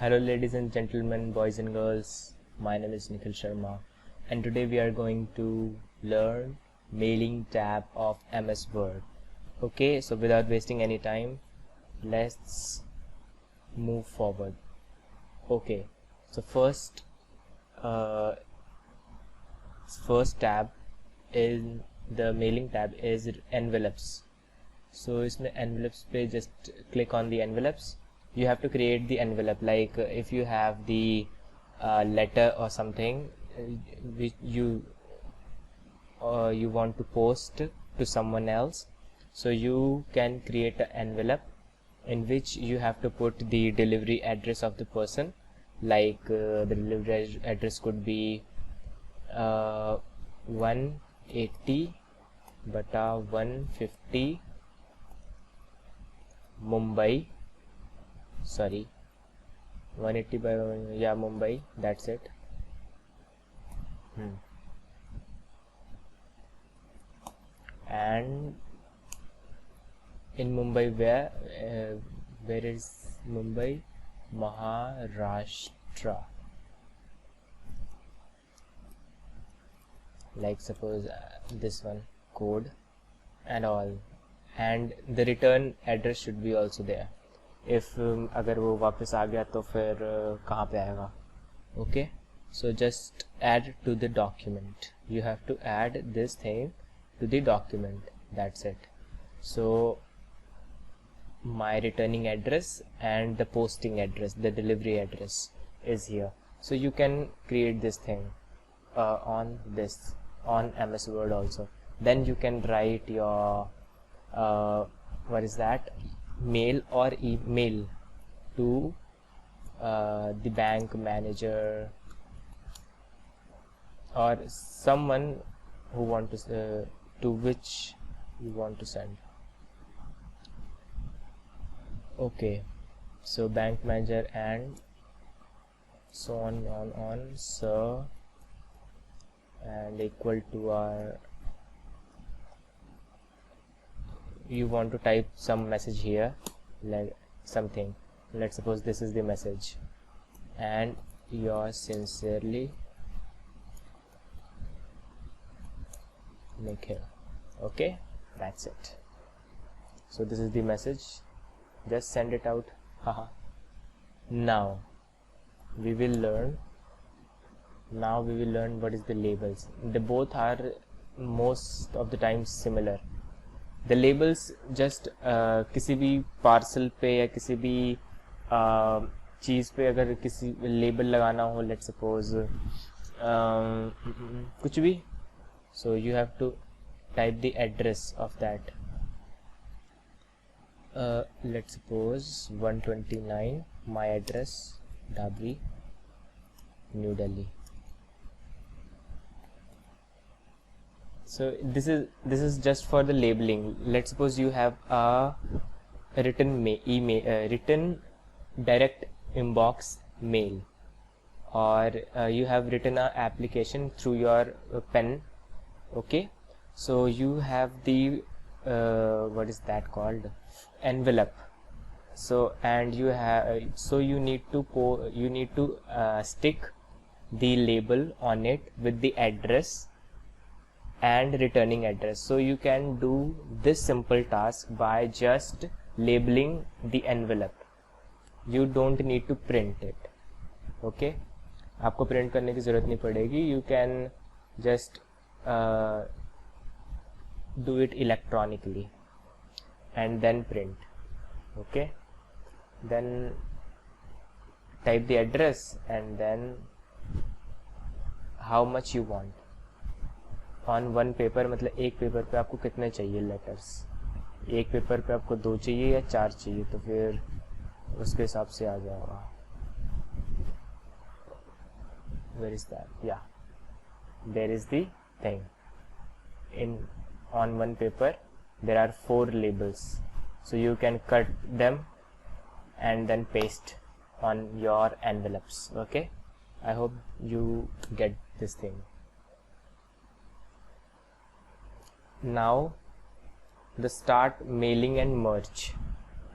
Hello ladies and gentlemen, boys and girls, my name is Nikhil Sharma and today we are going to learn mailing tab of MS Word. Okay, so without wasting any time, let's move forward. Okay, so first tab in the mailing tab is envelopes. So इसमें envelopes पे just click on the envelopes. You have to create the envelope, like if you have the letter or something which you want to post to someone else, so you can create an envelope in which you have to put the delivery address of the person, like the delivery address could be 180/150 Mumbai, 180 by Mumbai, that's it. And in Mumbai, where is Mumbai? Maharashtra. Like suppose this one, code and all, and the return address should be also there. If अगर वो वापस आ गया तो फिर कहाँ पे आएगा? Okay, so just add to the document. You have to add this thing to the document. That's it. So my returning address and the posting address, the delivery address is here. So you can create this thing on MS Word also. Then you can write your mail or email to the bank manager or someone who want to which you want to send. Okay, so bank manager and so on sir, and equal to our, you want to type some message here, like something, let's suppose this is the message, and yours sincerely Nikhil. Okay, that's it. So this is the message, just send it out. Haha. Now we will learn what is the labels. They both are most of the time similar. The labels just किसी भी parcel पे या किसी भी चीज़ पे अगर किसी label लगाना हो, let's suppose कुछ भी, so you have to type the address of that. Let's suppose 129, my address, Dabri, New Delhi. So this is just for the labeling. Let's suppose you have a written written direct inbox mail, or you have written an application through your pen. Okay, so you have the what is that called, envelope. So and you have you need to stick the label on it with the address and returning address. So you can do this simple task by just labeling the envelope. You don't need to print it. Okay, आपको print करने की ज़रूरत नहीं पड़ेगी. You can just do it electronically and then print. Okay, then type the address and then how much you want on one paper. मतलब एक paper पे आपको कितने चाहिए लेटर्स? एक पेपर पे आपको 2 चाहिए या 4 चाहिए, तो फिर उसके हिसाब से आ जाएगा. Where is that? Yeah, there is the thing. On one paper there are 4 labels, so you can cut them and then paste on your envelopes. Okay, I hope you get this thing. Now the start mailing and merge.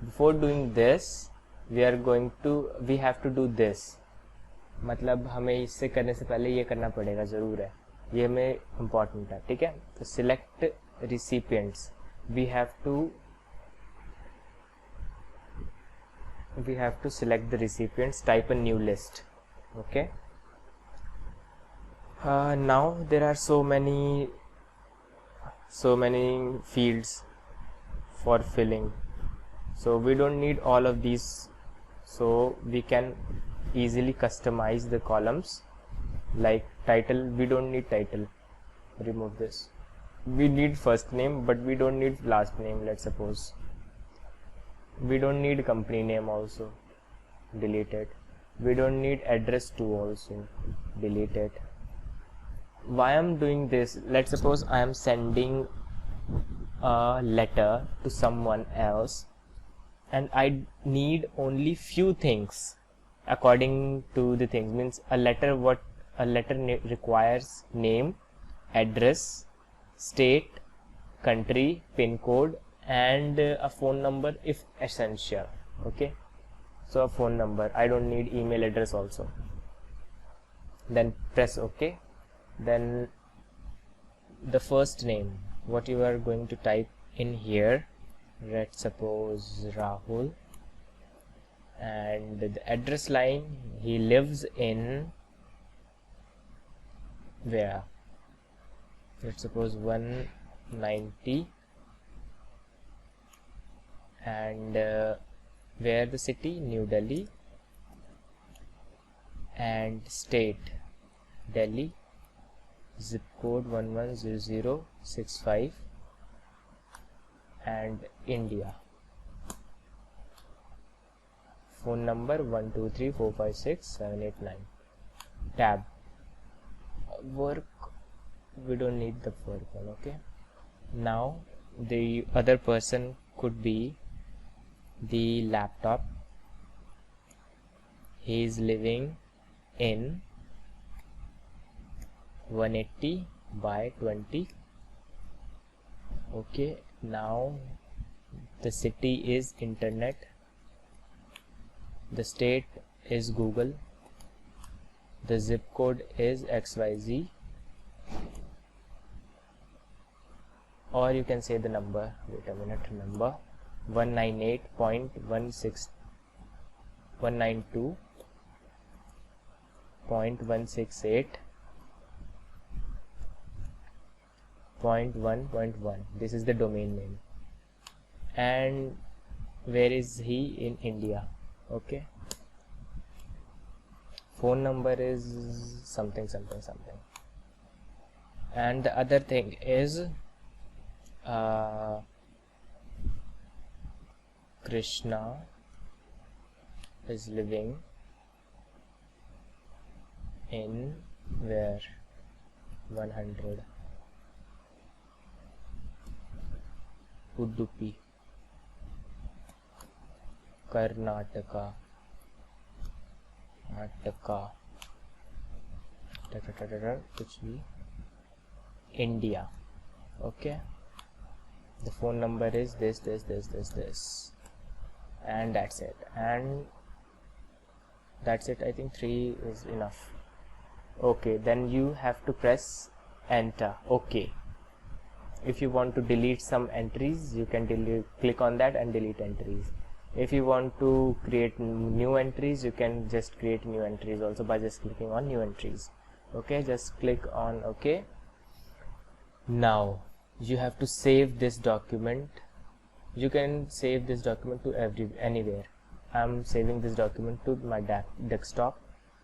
Before doing this, we have to do this, मतलब हमें इससे करने से पहले ये करना पड़ेगा, ज़रूर है, ये हमें इम्पॉर्टेंट है, ठीक है. तो select रिसिपिएंट्स, we have to select the recipients, type a new list. Okay, now there are so many fields for filling, so we don't need all of these, so we can easily customize the columns. Like title, we don't need title, remove this. We need first name, but we don't need last name. Let's suppose we don't need company name, also delete it. We don't need address too, also delete it. Why I'm doing this? Let's suppose I am sending a letter to someone else and I need only few things according to the things. Means a letter requires name, address, state, country, pin code, and a phone number if essential. Okay, so a phone number, I don't need email address also. Then press OK. Then the first name, what you are going to type in here, let's suppose Rahul, and the address line, he lives in where, let's suppose 190, and where the city, New Delhi, and state, Delhi, zip code 110065, and India, phone number 123456789. Tab, work, we don't need the work one. Okay, now the other person could be the laptop, he is living in 180 by 20. Okay, now the city is internet, the state is Google, the zip code is XYZ, or you can say the number, wait a minute, number 192.168.1.1. This is the domain name, and where is he? In India. Okay, phone number is something, and the other thing is Krishna is living in where, 100, Udupi, Karnataka, कुछ भी, India. Okay, the phone number is this, and that's it, I think 3 is enough. Okay, then you have to press enter. Okay, if you want to delete some entries, you can click on that and delete entries. If you want to create new entries, you can just create new entries also by just clicking on new entries. Okay, just click on OK. Now you have to save this document. You can save this document to anywhere. I'm saving this document to my desktop,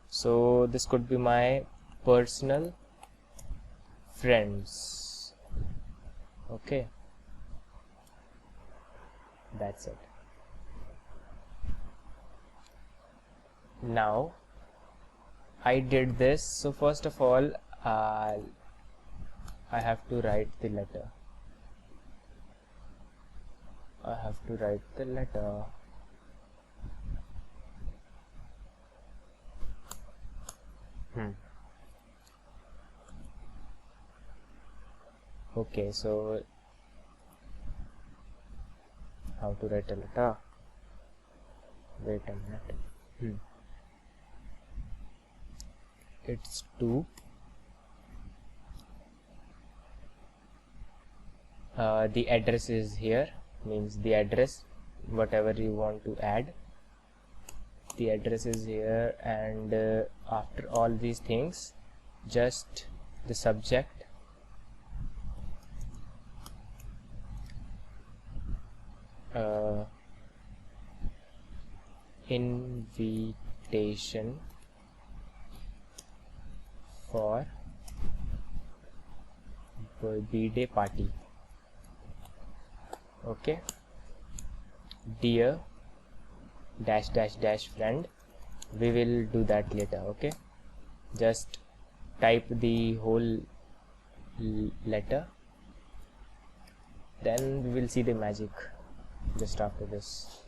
so this could be my personal friends. Okay, that's it. Now I did this, so first of all I have to write the letter. Okay, so how to write a letter? wait a minute. It's 2. The address is here, means the address, whatever you want to add, the address is here, and after all these things, just the subject, invitation for birthday party. Okay, dear dash dash dash friend. We will do that later. Okay, just type the whole letter, then we will see the magic just after this.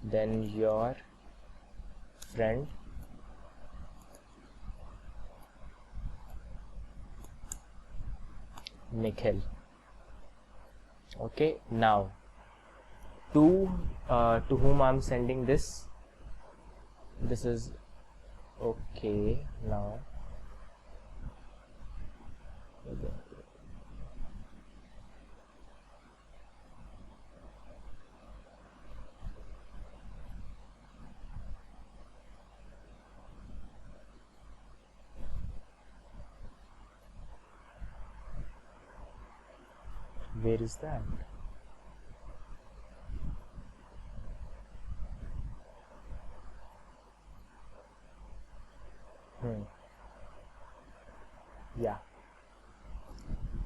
Then your friend Nikhil. Okay, now to whom I'm sending this is okay. Now where is that? Yeah,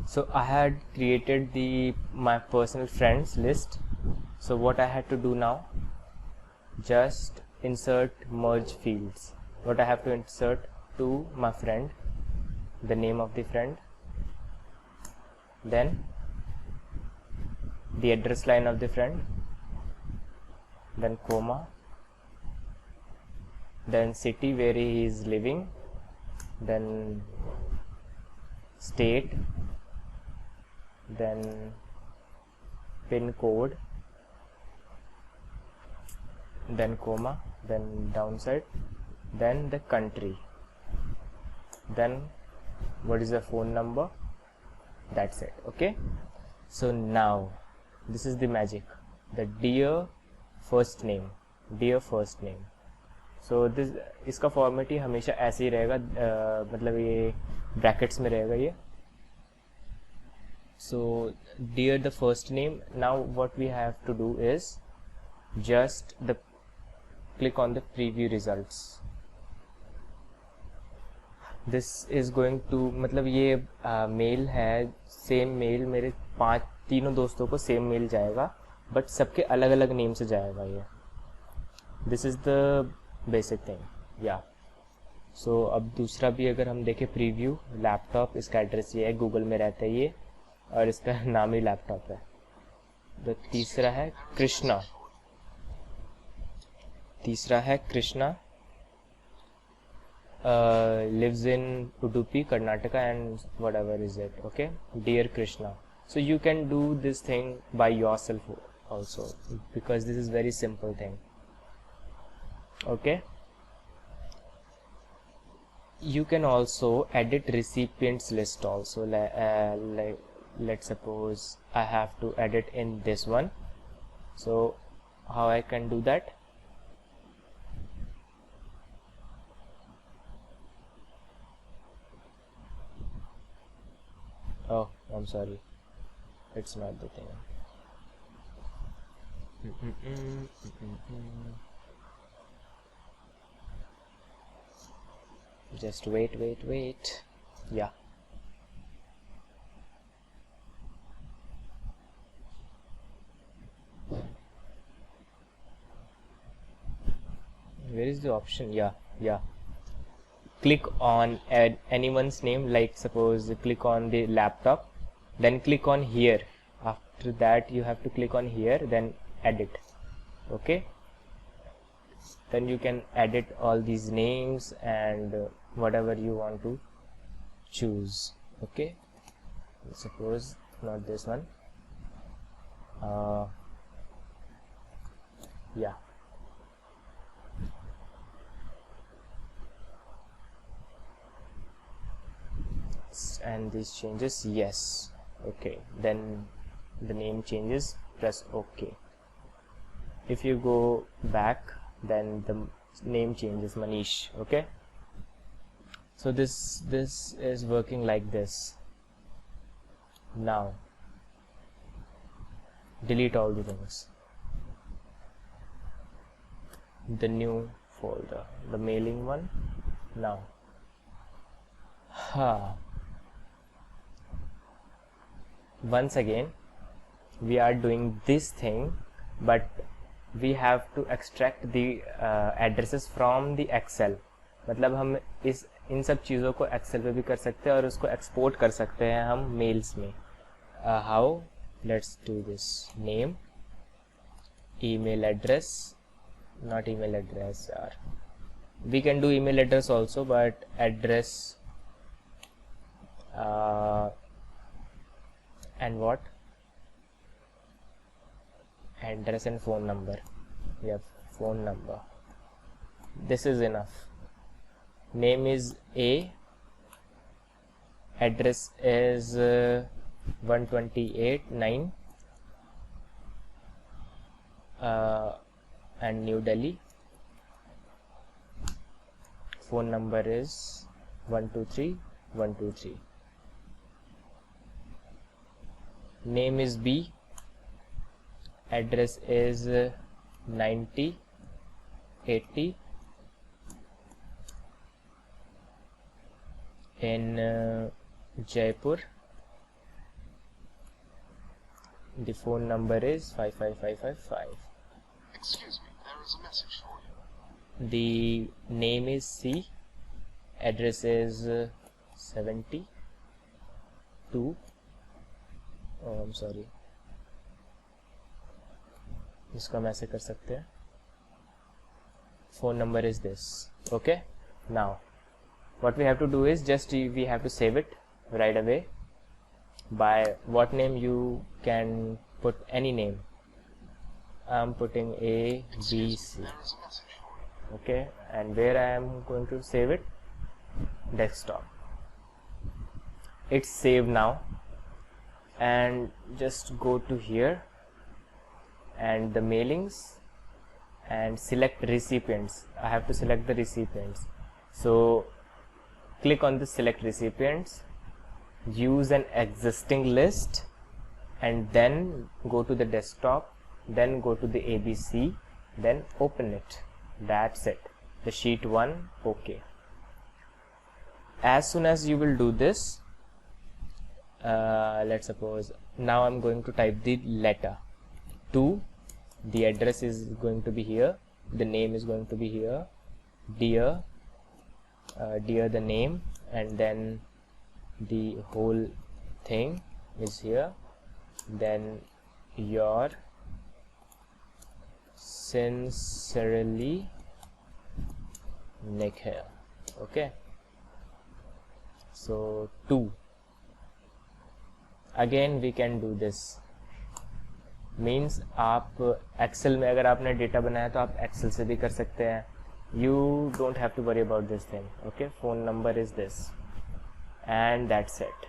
so I had created my personal friends list. So what I had to do now, just insert merge fields. What I have to insert to my friend, the name of the friend, then the address line of the friend, then comma, then city where he is living, then state, then pin code, then comma, then downside, then the country, then what is the phone number. That's it. Okay, so now this is the magic, the dear first name. So this इसका format ही हमेशा ऐसे ही रहेगा, मतलब ये brackets में रहेगा ये. So dear the first name. Now what we have to do is just click on the preview results. This is going to, मतलब ये मेल है, सेम मेल मेरे तीनों दोस्तों को सेम मेल जाएगा, बट सबके अलग अलग नेम से जाएगा ये. This is the basic thing. या सो अब दूसरा भी अगर हम देखें, प्रीव्यू लैपटॉप, इसका एड्रेस ये है, गूगल में रहता है ये, और इसका नाम ही लैपटॉप है. तो तीसरा है Krishna, lives in Udupi, Karnataka, and whatever is it. Okay, dear Krishna. So you can do this thing by yourself also, because this is very simple thing. Okay, you can also edit recipients list also. Like let's suppose I have to edit in this one. So how I can do that? Oh, I'm sorry, it's not the thing. Just wait. Yeah, where is the option? Yeah, click on add anyone's name, like suppose click on the laptop, then click on here. After that you have to click on here, then edit. Okay, then you can edit all these names and whatever you want to choose. Okay, suppose not this one. Yeah, and this changes, yes. Okay, then the name changes, press OK. If you go back, then the name changes, Manish. Okay, so this is working like this. Now delete all the things, the new folder, the mailing one. Now once again we are doing this thing, but we have to extract the addresses from the Excel. मतलब हम इन सब चीज़ों को Excel पे भी कर सकते हैं और उसको export कर सकते हैं हम mails में. How? Let's do this. Name, email address, not email address, we can do email address also, but address and what? Address and phone number. Yeah, phone number. This is enough. Name is A, address is 128-9 and New Delhi. Phone number is 123-123. Name is B, address is 90-80 in Jaipur. The phone number is 55555. Excuse me, there is a message for you. The name is C, address is 72. Oh, I'm sorry. इसको हम ऐसे कर सकते हैं. Phone number is this. Okay. Now, what we have to do is just we have to save it right away. By what name? You can put any name. I'm putting A, B, C. Okay, and where I am going to save it? Desktop. It's saved now, and just go to here and the mailings and select recipients. I have to select the recipients, so click on the select recipients, use an existing list, and then go to the desktop, then go to the ABC, then open it. That's it, the sheet 1. Okay, as soon as you will do this, let's suppose now I'm going to type the letter 2. The address is going to be here, the name is going to be here, dear, dear the name, and then the whole thing is here, then your sincerely Nikhil. Okay, so 2. Again we can do this. Means आप Excel में अगर आपने data बनाया तो आप Excel से भी कर सकते हैं. You don't have to worry about this thing. Okay, phone number is this and that's it.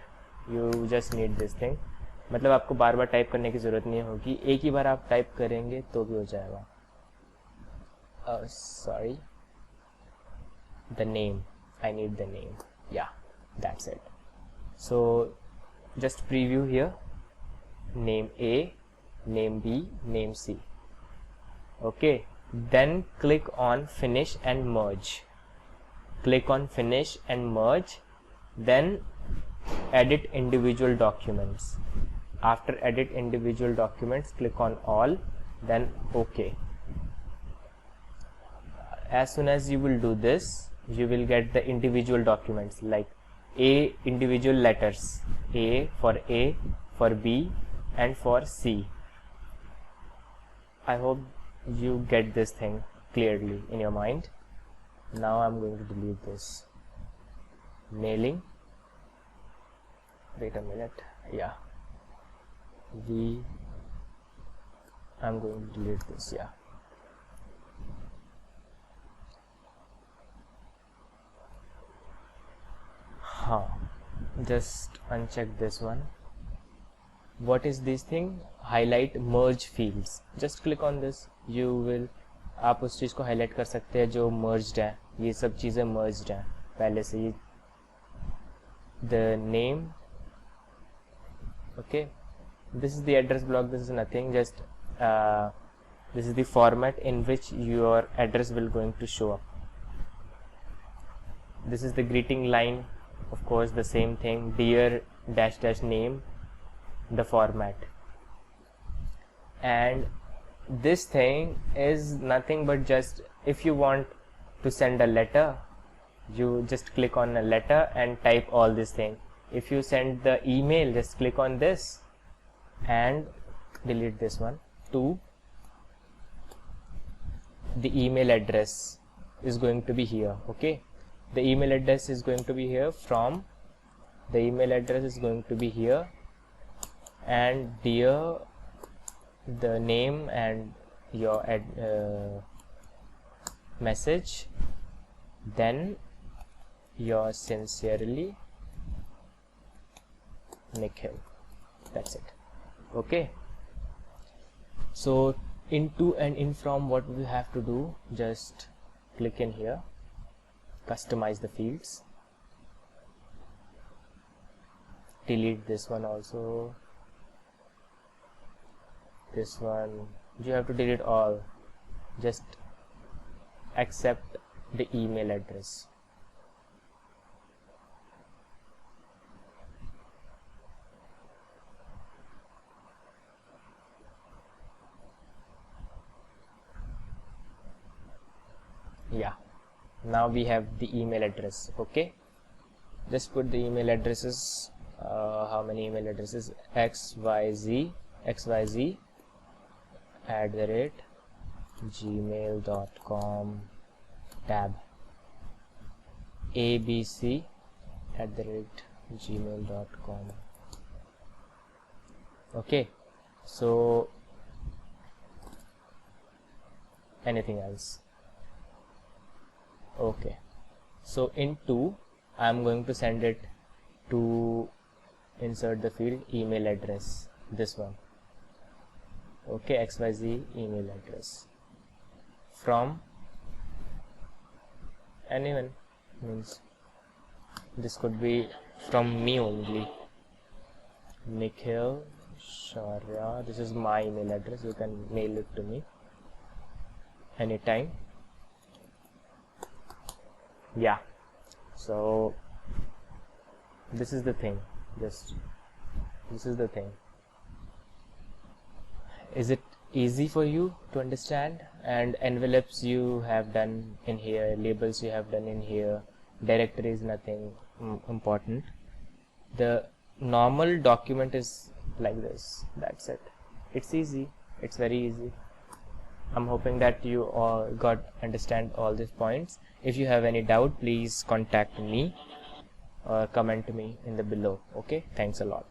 You just need this thing. मतलब आपको बार बार टाइप करने की ज़रूरत नहीं होगी, एक ही बार आप टाइप करेंगे तो भी हो जाएगा. Sorry, the name, I need the name. Yeah, that's it. So just preview here. Name A, name B, name C. Okay, then click on finish and merge. Click on finish and merge, then edit individual documents. After edit individual documents, click on all, then OK. As soon as you will do this, you will get the individual documents like A, individual letters, A, for B, and for C. I hope you get this thing clearly in your mind. Now I'm going to delete this. Mailing. Wait a minute. Yeah. I'm going to delete this. Yeah. हाँ, just uncheck this one. What is this thing? Highlight merge fields. Just click on this. You will, आप उस चीज़ को highlight कर सकते हैं जो merged है. ये सब चीज़ें merged हैं पहले से ही. The name. Okay. This is the address block. This is nothing. Just this is the format in which your address will going to show up. This is the greeting line. Of course, the same thing. Dear dash dash name. The format. And this thing is nothing but just if you want to send a letter, you just click on a letter and type all this thing. If you send the email, just click on this and delete this one. To the email address is going to be here. Okay, the email address is going to be here. From the email address is going to be here, and dear, the name and your message, then your sincerely Nikhil. That's it. Okay, so into and in from, what we have to do, just click in here, customize the fields, delete this one also, this one, you have to delete all, just accept the email address. Yeah, now we have the email address. Okay, just put the email addresses. How many email addresses? xyz @gmail.com, tab abc@gmail.com. Okay, so anything else? Okay, so into, I'm going to send it to insert the field email address, this one. Okay, xyz email address. From anyone, means this could be from me only, Nikhil Shaurya. This is my email address. You can mail it to me anytime. Yeah, so this is the thing. Just this is the thing. Is it easy for you to understand? And envelopes you have done in here, labels you have done in here, directory is nothing important. The normal document is like this. That's it. It's easy. It's very easy. I'm hoping that you all understand all these points. If you have any doubt, please contact me or comment me in the below. Okay, thanks a lot.